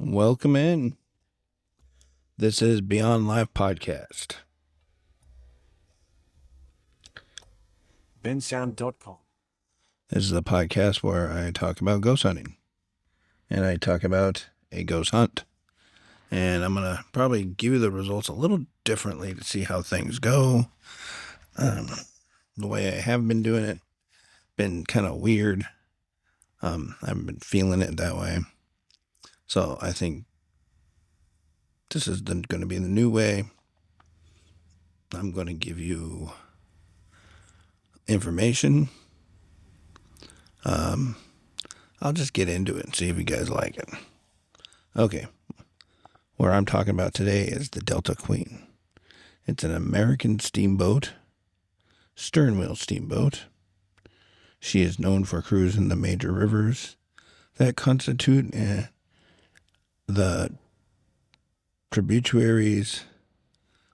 Welcome in. This is Beyond Live Podcast. bensound.com. This is a podcast where I talk about ghost hunting. And I talk about a ghost hunt. And I'm going to probably give you the results a little differently to see how things go. The way I have been doing it, been kind of weird. I haven't been feeling it that way. So I think this is going to be the new way. I'm going to give you information. I'll just get into it and see if you guys like it. Okay. What I'm talking about today is the Delta Queen. It's an American steamboat, stern wheel steamboat. She is known for cruising the major rivers that constitute the tributaries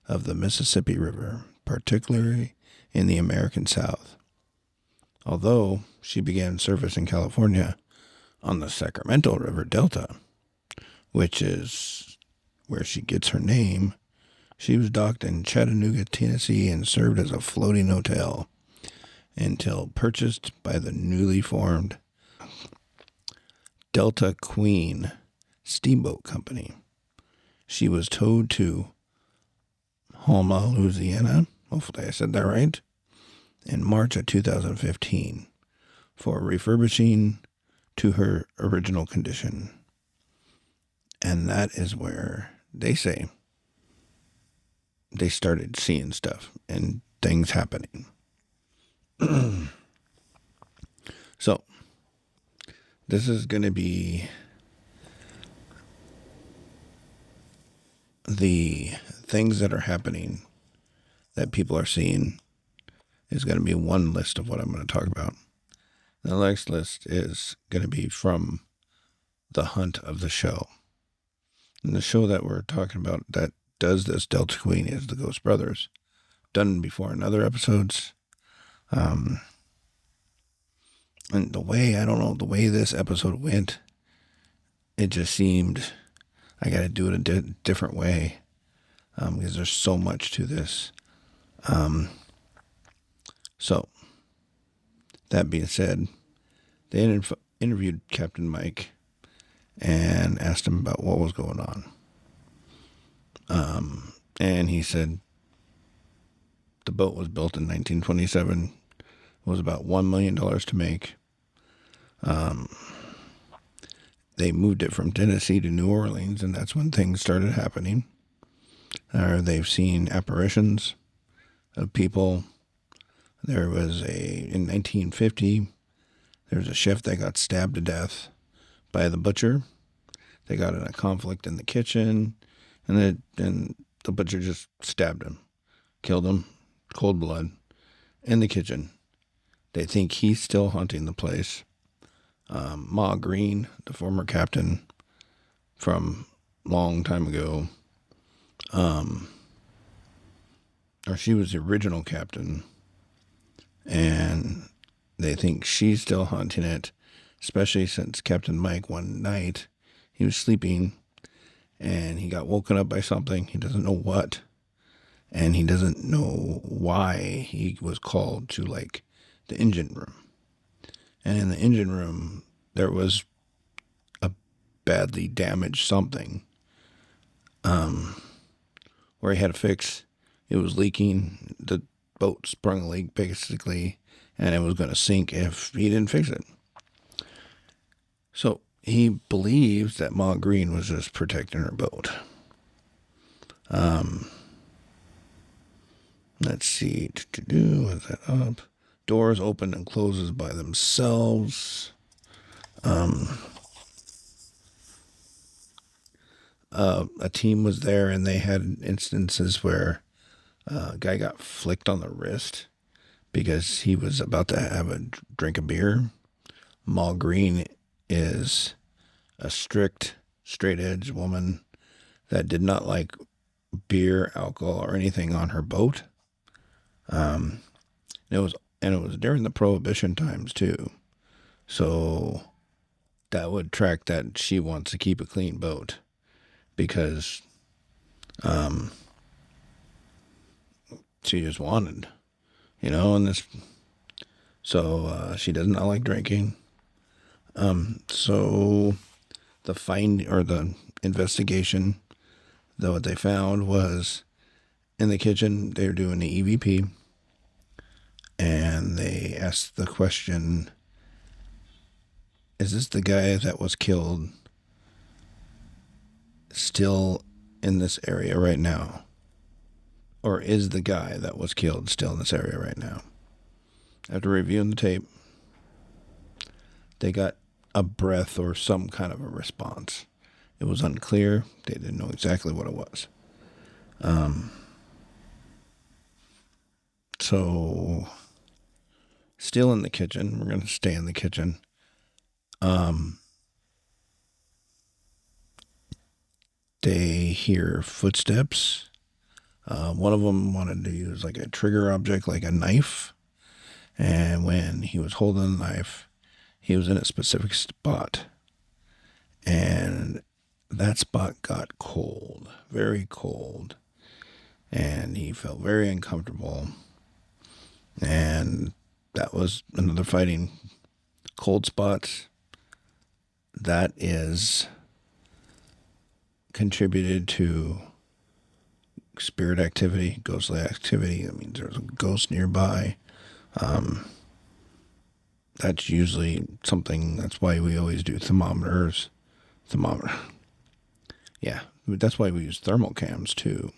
of the Mississippi River, particularly in the American South. Although she began service in California on the Sacramento River Delta, which is where she gets her name, she was docked in Chattanooga, Tennessee, and served as a floating hotel until purchased by the newly formed Delta Queen Steamboat Company. She was towed to Houma, Louisiana, hopefully I said that right, in March of 2015 for refurbishing to her original condition. And that is where they say they started seeing stuff and things happening. So, this is going to be the things that are happening that people are seeing is going to be one list of what I'm going to talk about. The next list is going to be from the hunt of the show. And the show that we're talking about that does this Delta Queen is the Ghost Brothers. Done before in other episodes. And the way this episode went, it just seemed I got to do it a different way. Because there's so much to this. So, that being said, they interviewed Captain Mike and asked him about what was going on. And he said the boat was built in 1927, was about $1 million to make. They moved it from Tennessee to New Orleans, and that's when things started happening. They've seen apparitions of people. There was in 1950, there was a chef that got stabbed to death by the butcher. They got in a conflict in the kitchen, and the butcher just stabbed him, killed him, cold blood, in the kitchen. They think he's still haunting the place. Ma Green, the former captain from long time ago, or she was the original captain, and they think she's still haunting it, especially since Captain Mike one night, he was sleeping, and he got woken up by something. He doesn't know what, and he doesn't know why he was called to, the engine room. And in the engine room, there was a badly damaged something, where he had to fix. It was leaking. The boat sprung a leak, basically, and it was going to sink if he didn't fix it. So he believes that Ma Green was just protecting her boat. Let's see. Was that up? Doors open and closes by themselves. A team was there, and they had instances where a guy got flicked on the wrist because he was about to have a drink of beer. Ma Green is a strict, straight-edge woman that did not like beer, alcohol, or anything on her boat. It was during the Prohibition times too. So that would track that she wants to keep a clean boat because she just wanted, and this. So she does not like drinking. So the investigation, though, what they found was in the kitchen they were doing the EVP, and they asked the question, is this the guy that was killed still in this area right now? Or is the guy that was killed still in this area right now? After reviewing the tape, they got a breath or some kind of a response. It was unclear. They didn't know exactly what it was. So, still in the kitchen. We're going to stay in the kitchen. They hear footsteps. One of them wanted to use like a trigger object, like a knife. And when he was holding the knife, he was in a specific spot. And that spot got cold, very cold. And he felt very uncomfortable. And that was another fighting. Cold spots, that is contributed to spirit activity, ghostly activity. That means there's a ghost nearby. That's usually something, that's why we always do thermometers. Yeah, that's why we use thermal cams too.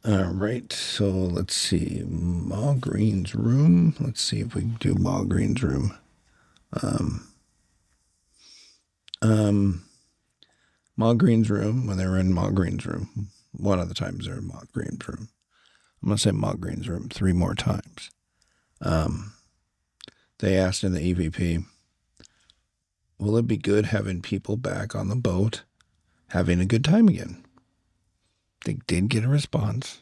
All right, so let's see. Ma Green's room. Let's see if we can do Ma Green's room. Ma Green's room, when they were in Ma Green's room, one of the times they were in Ma Green's room. I'm going to say Ma Green's room 3 more times. They asked in the EVP, will it be good having people back on the boat having a good time again? They did get a response,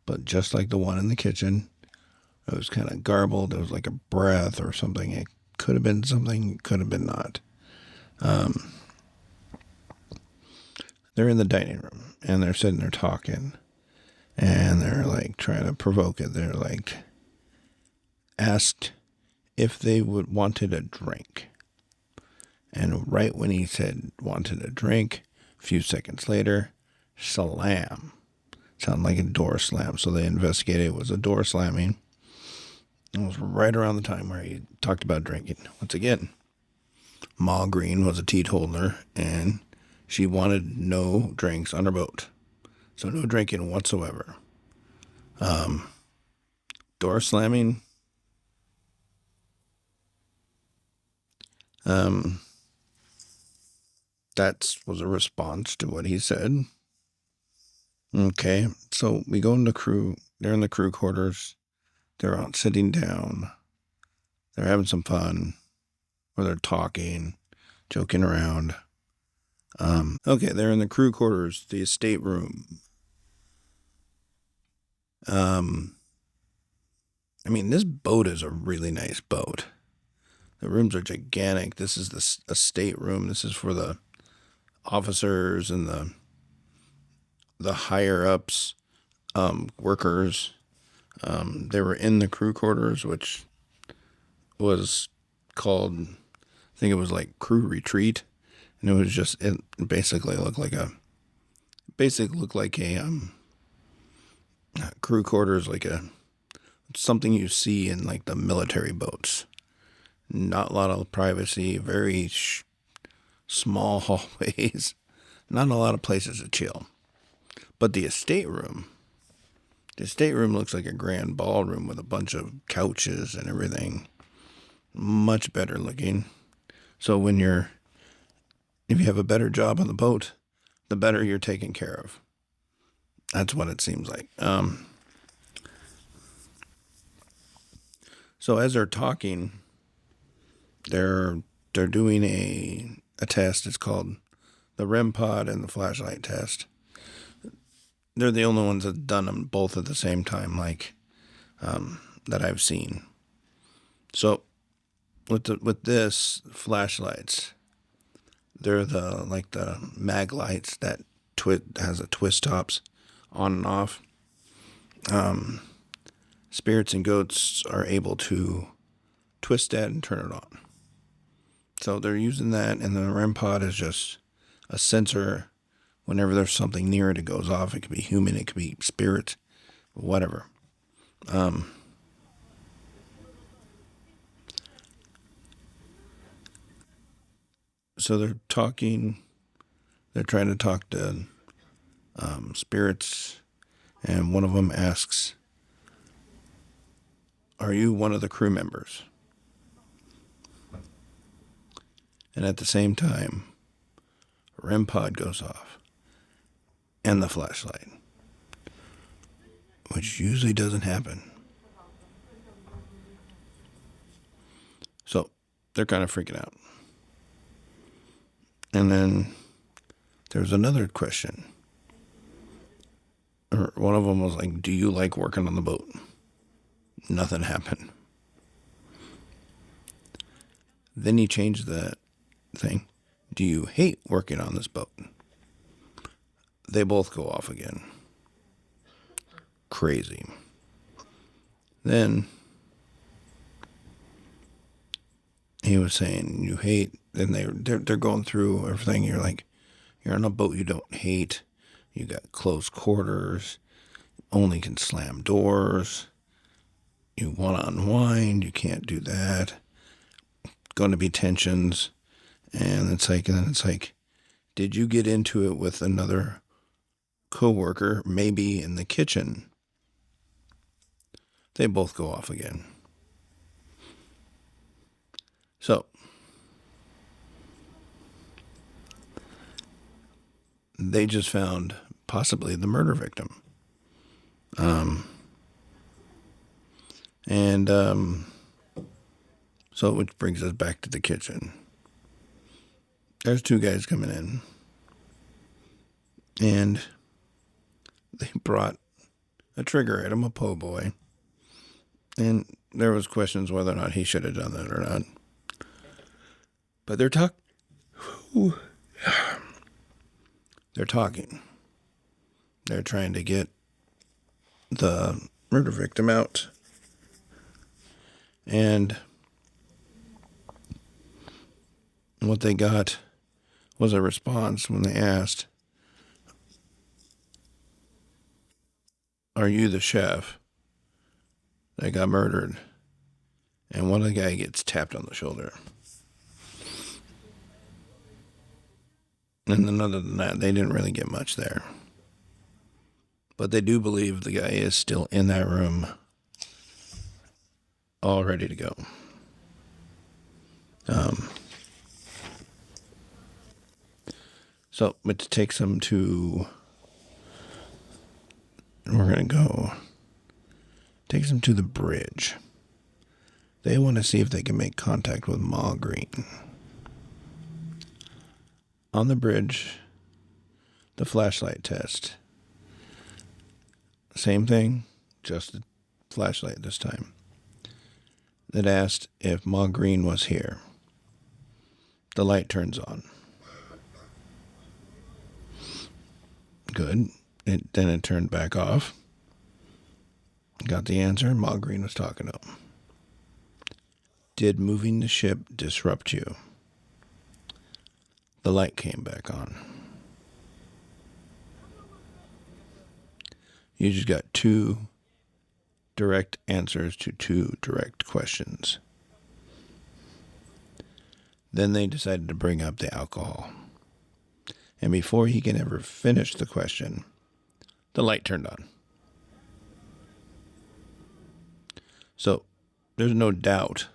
but just like the one in the kitchen, it was kind of garbled. It was like a breath or something. It could have been something, could have been not. They're in the dining room, and they're sitting there talking, and they're like trying to provoke it. They're like asked if they wanted a drink. And right when he said wanted a drink, a few seconds later, slam. Sounded like a door slam. So they investigated. It was a door slamming. It was right around the time where he talked about drinking. Once again, Ma Green was a teetotaler, and she wanted no drinks on her boat. So no drinking whatsoever. Door slamming. That was a response to what he said. Okay, so we go in the crew. They're in the crew quarters. They're out sitting down. They're having some fun. Or they're talking, joking around. Okay, they're in the crew quarters, the estate room. I mean, this boat is a really nice boat. The rooms are gigantic. This is the estate room. This is for the officers and the higher ups, workers. They were in the crew quarters, which was called, I think it was like crew retreat, and it was just, it basically looked like a crew quarters, like something you see in like the military boats. Not a lot of privacy, very small hallways, not a lot of places to chill. But the estate room looks like a grand ballroom with a bunch of couches and everything. Much better looking. So if you have a better job on the boat, the better you're taken care of. That's what it seems like. So as they're talking, they're doing a test. It's called the REM pod and the flashlight test. They're the only ones that done them both at the same time, like that I've seen. So with this flashlights, they're the mag lights that has a twist tops on and off. Spirits and goats are able to twist that and turn it on. So they're using that, and the REM pod is just a sensor. Whenever there's something near it, it goes off. It could be human, it could be spirit, whatever. So they're trying to talk to spirits, and one of them asks, "Are you one of the crew members?" And at the same time, REM pod goes off, and the flashlight, which usually doesn't happen. So they're kind of freaking out. And then there's another question. Or one of them was like, "Do you like working on the boat?" Nothing happened. Then he changed that thing. "Do you hate working on this boat?" They both go off again. Crazy. Then he was saying, "You hate," and they're going through everything. You're like, you're on a boat you don't hate. You got close quarters. Only can slam doors. You want to unwind. You can't do that. Going to be tensions. And then it's like, did you get into it with another coworker, maybe in the kitchen? They both go off again. So they just found possibly the murder victim. So which brings us back to the kitchen. There's two guys coming in, and they brought a trigger at him, a po' boy, and there was questions whether or not he should have done that or not. But they're talking. They're trying to get the murder victim out. And what they got was a response when they asked, "Are you the chef that got murdered?" And one of the guy gets tapped on the shoulder. And then other than that, they didn't really get much there. But they do believe the guy is still in that room, all ready to go. So it takes them to, takes them to the bridge. They want to see if they can make contact with Ma Green. On the bridge, the flashlight test. Same thing, just a flashlight this time. That asked if Ma Green was here. The light turns on. Good. Then it turned back off. Got the answer. Ma Green was talking to him. Did moving the ship disrupt you? The light came back on. You just got two direct answers to two direct questions. Then they decided to bring up the alcohol. And before he can ever finish the question, the light turned on. So there's no doubt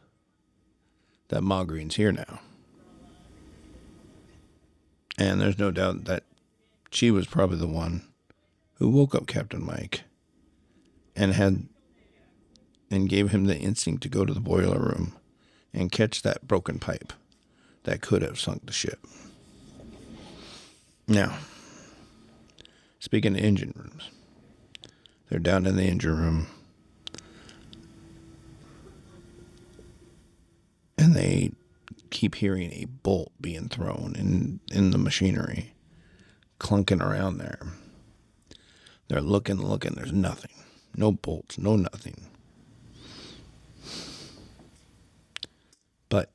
that Ma Green's here now. And there's no doubt that she was probably the one who woke up Captain Mike and gave him the instinct to go to the boiler room and catch that broken pipe that could have sunk the ship. Now, speaking of engine rooms, they're down in the engine room. And and they keep hearing a bolt being thrown in the machinery, clunking around there. They're looking, there's nothing. No bolts, no nothing. But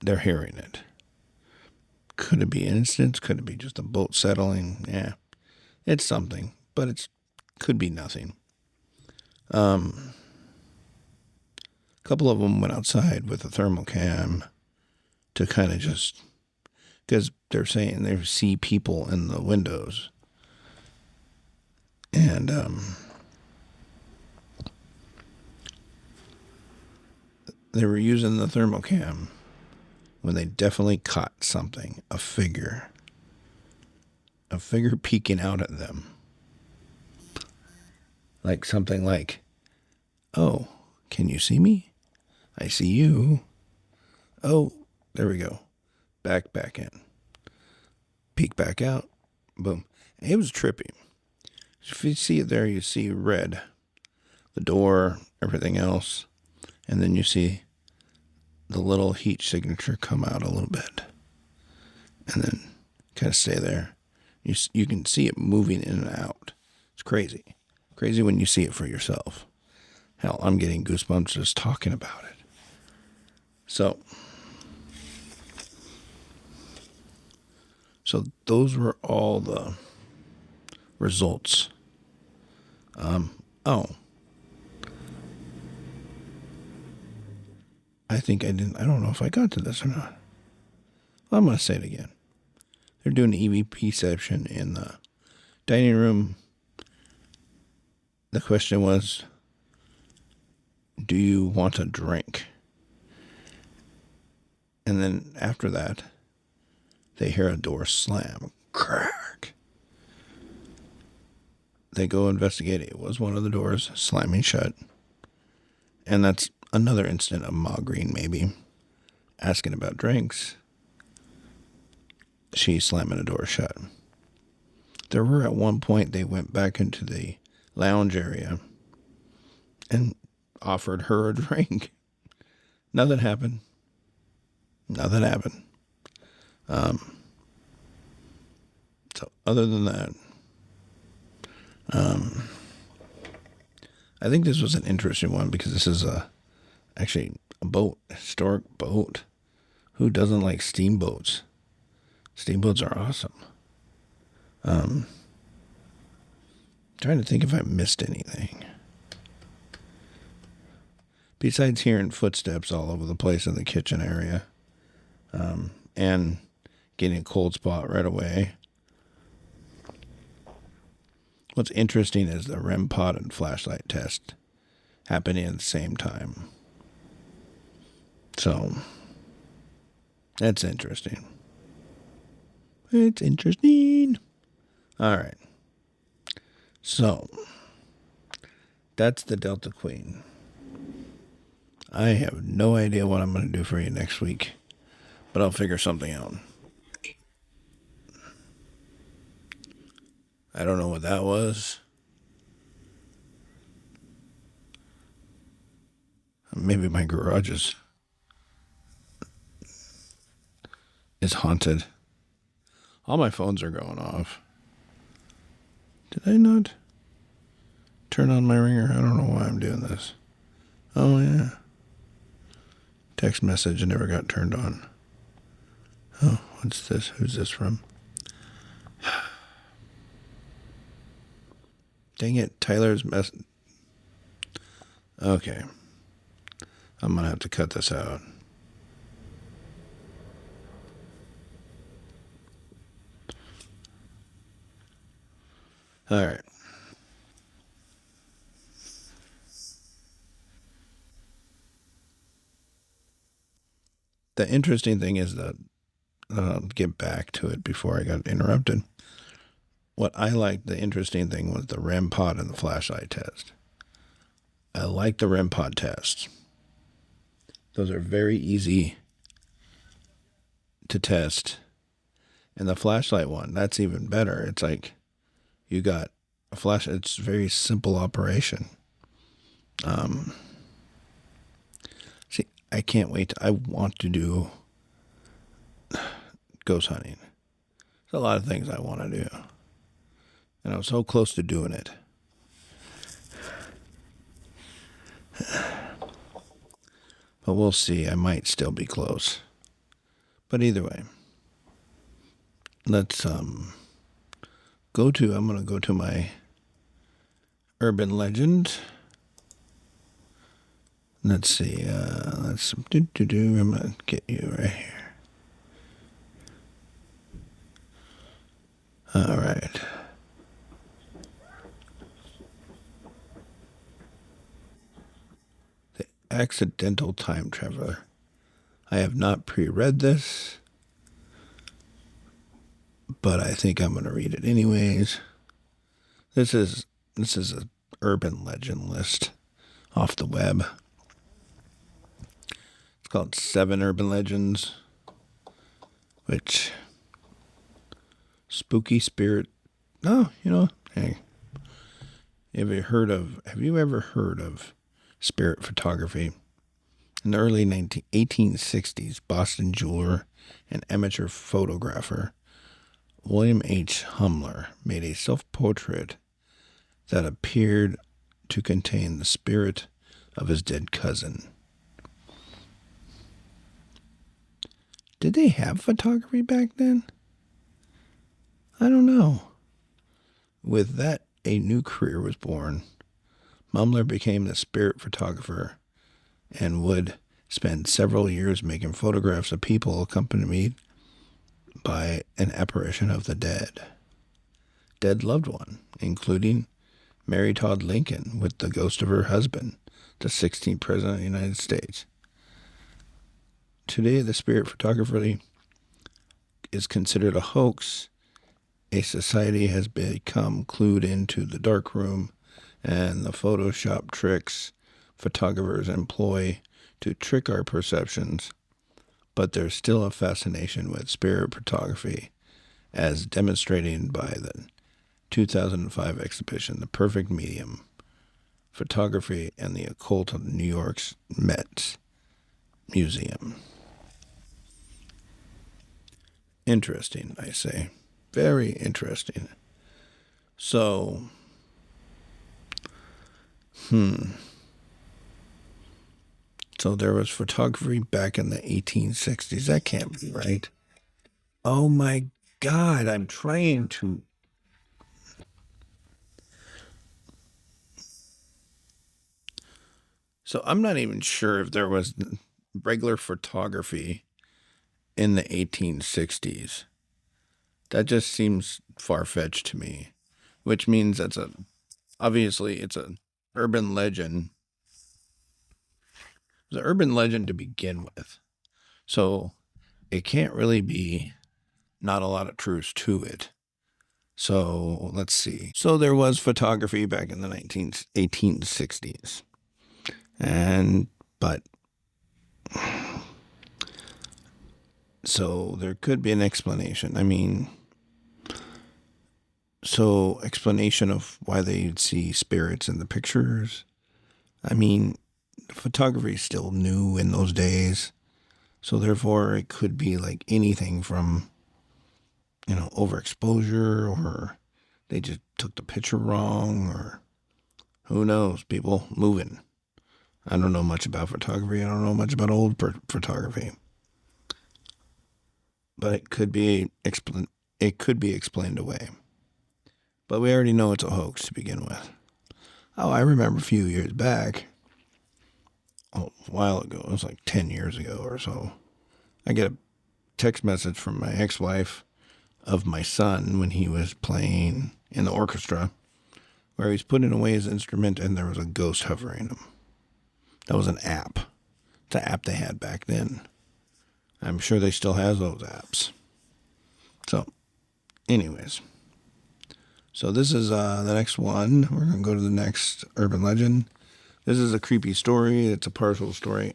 they're hearing it. Could it be incidents? Could it be just a boat settling? Yeah, it's something, but it could be nothing. A couple of them went outside with a thermal cam to kind of just, because they're saying they see people in the windows. And they were using the thermal cam when they definitely caught something, a figure peeking out at them. Like something like, oh, can you see me? I see you. Oh, there we go. Back in. Peek back out. Boom. It was trippy. If you see it there, you see red. The door, everything else. And then you see the little heat signature come out a little bit. And then kind of stay there. You can see it moving in and out. It's crazy. Crazy when you see it for yourself. Hell, I'm getting goosebumps just talking about it. So those were all the results. I don't know if I got to this or not. Well, I'm going to say it again. They're doing an EVP session in the dining room. The question was, do you want a drink? And then after that, they hear a door slam. Crack. They go investigate. It was one of the doors slamming shut. And that's another incident of Ma Green maybe asking about drinks. She's slamming a door shut. There were at one point they went back into the lounge area and offered her a drink. Nothing happened. So other than that, I think this was an interesting one because this is actually a boat, historic boat. Who doesn't like steamboats? Steamboats are awesome. Trying to think if I missed anything. Besides hearing footsteps all over the place in the kitchen area, and getting a cold spot right away. What's interesting is the REM pod and flashlight test happening at the same time. So, that's interesting. It's interesting. All right. So, that's the Delta Queen. I have no idea what I'm going to do for you next week, but I'll figure something out. I don't know what that was. Maybe my garage is haunted. All my phones are going off. Did I not turn on my ringer? I don't know why I'm doing this. Oh, yeah. Text message never got turned on. Oh, what's this? Who's this from? Dang it, Tyler's message. Okay. I'm going to have to cut this out. All right. The interesting thing is that, I'll get back to it before I got interrupted. What I liked, the interesting thing was the REM pod and the flashlight test. I like the REM pod tests. Those are very easy to test. And the flashlight one, that's even better. It's like you got a flash. It's a very simple operation. See, I can't wait. I want to do ghost hunting. There's a lot of things I want to do. And I was so close to doing it. But we'll see. I might still be close. But either way, let's I'm going to go to my urban legend. Let's see. I'm going to get you right here. All right. The Accidental Time Traveler. I have not pre-read this, but I think I'm going to read it anyways. This is a urban legend list off the web. It's called 7 Urban Legends, which spooky spirit. Oh, hey, have you ever heard of spirit photography? In the early 1860s, Boston jeweler and amateur photographer William H. Humler made a self-portrait that appeared to contain the spirit of his dead cousin. Did they have photography back then? I don't know. With that, a new career was born. Humler became the spirit photographer and would spend several years making photographs of people accompanied by an apparition of the dead loved one, including Mary Todd Lincoln with the ghost of her husband, the 16th President of the United States. Today, the spirit photography is considered a hoax. A society has become clued into the dark room and the Photoshop tricks photographers employ to trick our perceptions, but there's still a fascination with spirit photography, as demonstrated by the 2005 exhibition, The Perfect Medium, Photography and the Occult of New York's Met Museum. Interesting, I say. Very interesting. So, So there was photography back in the 1860s. That can't be right. Oh my God, I'm trying to. So I'm not even sure if there was regular photography in the 1860s. That just seems far-fetched to me, which means obviously it's an urban legend. It's an urban legend to begin with. So it can't really be not a lot of truth to it. So let's see. So there was photography back in the 1860s. So there could be an explanation. Explanation of why they'd see spirits in the pictures. Photography is still new in those days. So therefore it could be like anything from, overexposure, or they just took the picture wrong, or who knows, people moving. I don't know much about photography. I don't know much about old photography. But it could be explained away. But we already know it's a hoax to begin with. Oh, I remember a few years back, a while ago, it was like 10 years ago or so, I get a text message from my ex-wife of my son when he was playing in the orchestra, where he was putting away his instrument and there was a ghost hovering him. That was an app. It's an app they had back then. I'm sure they still have those apps. So, anyways. So this is the next one. We're going to go to the next urban legend. This is a creepy story. It's a partial story.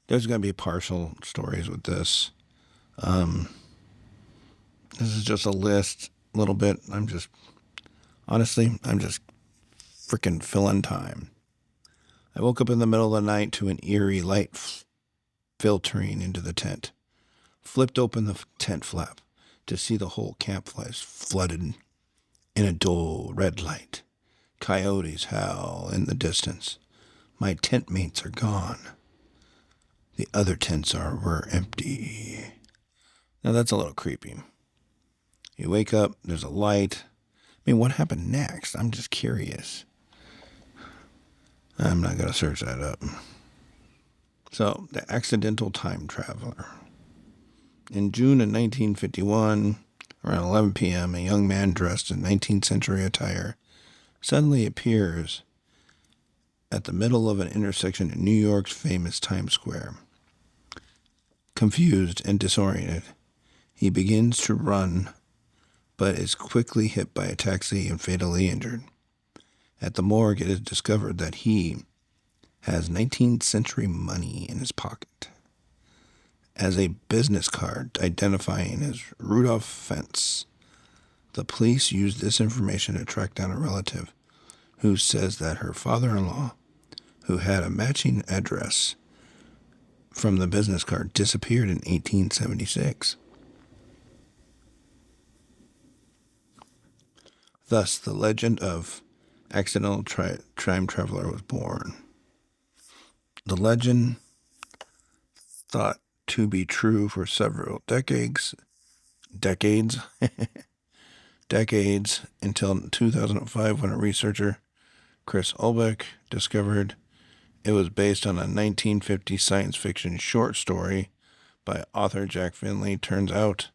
There's going to be partial stories with this. This is just a list, a little bit. I'm just freaking filling time. I woke up in the middle of the night to an eerie light filtering into the tent. Flipped open the tent flap to see the whole campfire flooded in a dull red light. Coyotes howl in the distance. My tent mates are gone. The other tents were empty. Now that's a little creepy. You wake up, there's a light. I mean, what happened next? I'm just curious. I'm not going to search that up. So, the accidental time traveler. In June of 1951, around 11 p.m., a young man dressed in 19th century attire suddenly appears at the middle of an intersection in New York's famous Times Square. Confused and disoriented, he begins to run, but is quickly hit by a taxi and fatally injured. At the morgue, it is discovered that he has 19th century money in his pocket, as a business card identifying as Rudolph Fentz. The police used this information to track down a relative who says that her father-in-law, who had a matching address from the business card, disappeared in 1876. Thus, the legend of accidental time traveler was born. The legend, thought to be true for several decades until 2005, when a researcher, Chris Ulbeck, discovered it was based on a 1950 science fiction short story by author Jack Finley. Turns out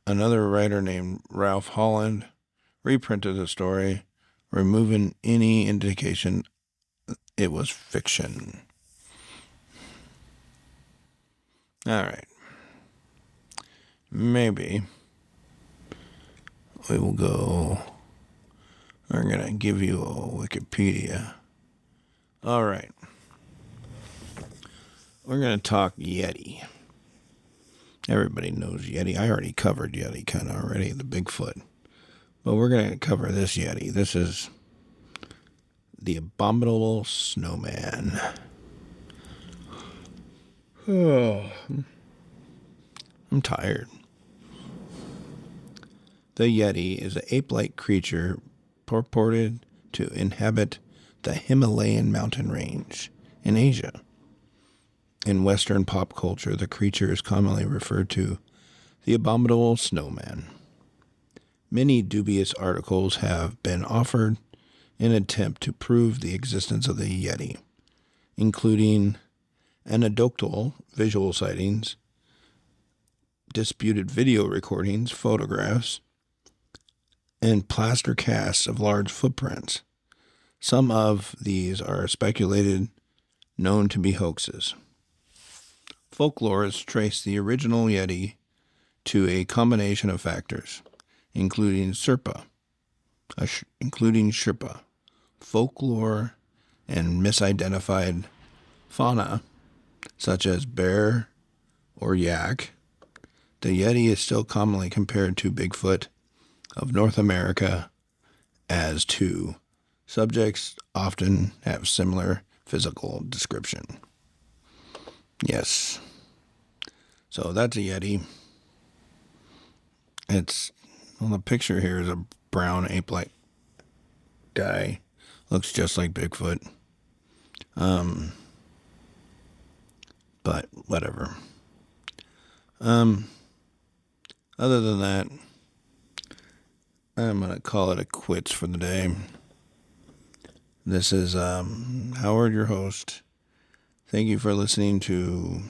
another writer named Ralph Holland reprinted the story, removing any indication it was fiction. All right. Maybe we will go. We're going to give you a Wikipedia. All right. We're going to talk Yeti. Everybody knows Yeti. I already covered Yeti kind of already, the Bigfoot. But we're going to cover this Yeti. This is the abominable snowman. Oh, I'm tired. The Yeti is an ape-like creature purported to inhabit the Himalayan mountain range in Asia. In Western pop culture, the creature is commonly referred to the abominable snowman. Many dubious articles have been offered in an attempt to prove the existence of the Yeti, including anecdotal visual sightings, disputed video recordings, photographs, and plaster casts of large footprints. Some of these are speculated known to be hoaxes. Folklorists trace the original Yeti to a combination of factors, including Sherpa, folklore, and misidentified fauna, such as bear or yak. The Yeti is still commonly compared to Bigfoot of North America, as two subjects often have similar physical description. Yes. So that's a Yeti. The picture here is a brown ape-like guy. Looks just like Bigfoot. But whatever. Other than that, I'm going to call it a quits for the day. This is Howard, your host. Thank you for listening to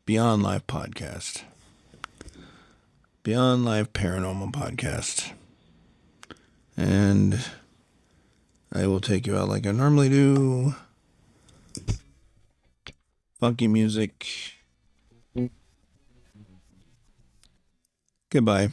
Beyond Life Podcast. Beyond Life Paranormal Podcast. And I will take you out like I normally do. Funky music. Goodbye.